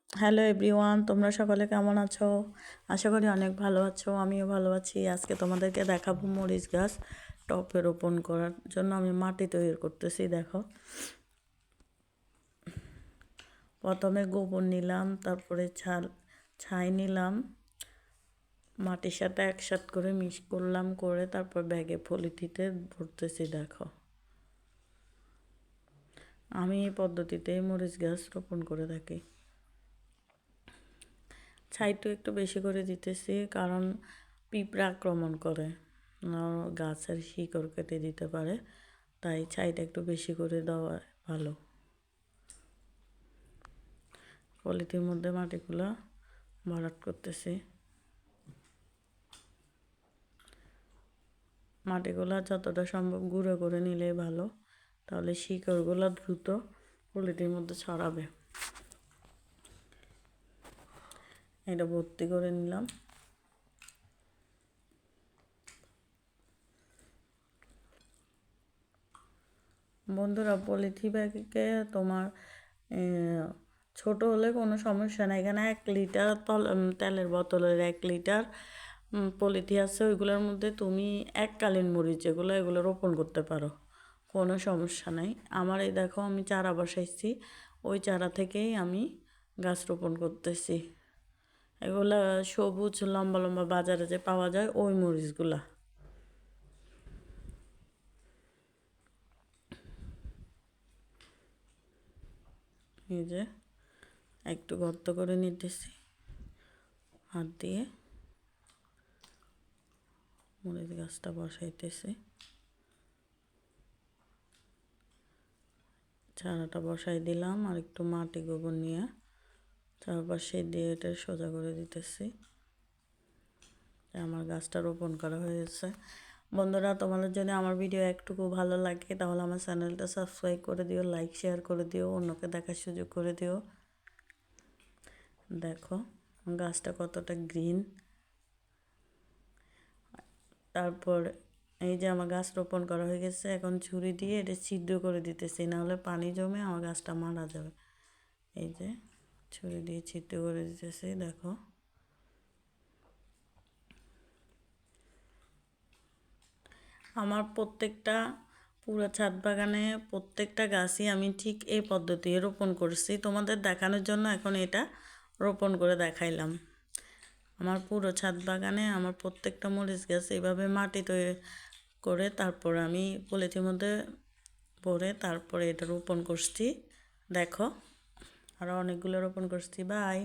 Hello everyone, তোমরা সকলে কেমন আছো? আশা করি অনেক ভালো আছো। আমিও ভালো আছি। আজকে তোমাদেরকে দেখাবো মরিচ গাছ টবে রোপণ করার জন্য আমি মাটি তৈরি করতেছি। দেখো, প্রথমে গোবর নিলাম, তারপরে ছাই নিলাম, মাটির সাথে একসাথে করে মিক্স করলাম, করে তারপর ব্যাগে পলিথিতে ভরতেছি। দেখো, আমি এই পদ্ধতিতে মরিচ গাছ রোপণ করে থাকি। ছাইটা একটু বেশি করে দিতেছি, কারণ পিঁপড়া আক্রমণ করে, গাছের শিকড় কেটে দিতে পারে, তাই ছাইটা একটু বেশি করে দেওয়া ভালো। পলিথিনের মধ্যে মাটিগুলো ভরাট করতেছি। মাটিগুলো যতটা সম্ভব গুঁড়ো করে নিলে ভালো, তাহলে শিকড়গুলো দ্রুত পলিথিনের মধ্যে ছড়াবে। এটা ভর্তি করে নিলাম। বন্ধুরা, পলিথিন ব্যাগে তোমার ছোট হলে কোনো সমস্যা নাই। এখানে 1 লিটার তেলের বোতলের 1 লিটার পলিথি আছে, ওইগুলোর মধ্যে তুমি এককালীন মরিচ এগুলো রোপণ করতে পারো, কোনো সমস্যা নাই। আমার এই দেখো, আমি চারা বসাইছি, ওই চারা থেকেই আমি গাছ রোপণ করতেছি। এগুলা সবুজ লম্বা লম্বা বাজারে যে পাওয়া যায় ওই মরিচগুলা। এই যে একটু গর্ত করে নিতেছি হাত দিয়ে, মরিচ গাছটা বসাইতেছি। চারাটা বসাই দিলাম, আর একটু মাটি গোবর নিয়ে চারপাশে দিয়ে এটা সোজা করে দিতেছি। আমার গাছটা রোপণ করা হয়েছে। বন্ধুরা, তোমাদের যদি আমার ভিডিও একটুকু ভালো লাগে তাহলে আমার চ্যানেলটা সাবস্ক্রাইব করে দিও, লাইক শেয়ার করে দিও, অন্যকে দেখার সুযোগ করে দিও। দেখো গাছটা কতটা গ্রিন। তারপর এই যে আমার গাছ রোপণ করা হয়ে গেছে, এখন ছুরি দিয়ে এটা ছিদ্র করে দিতেছি, নাহলে পানি জমে আমার গাছটা মারা যাবে। এই যে ছুরি দিয়ে ছিদ্র করে দিতেছি। দেখো, আমার প্রত্যেকটা পুরো ছাদ বাগানে প্রত্যেকটা গাছই আমি ঠিক এই পদ্ধতি রোপণ করছি, তোমাদের দেখানোর জন্য এখন এটা রোপণ করে দেখাইলাম। আমার পুরো ছাদ বাগানে আমার প্রত্যেকটা মরিচ গাছ এইভাবে মাটি তৈরি করে তারপর আমি পলিথিনের মধ্যে ভরে তারপরে এটা রোপণ করছি। দেখো, আরও অনেকগুলো রোপণ করছি। বাই।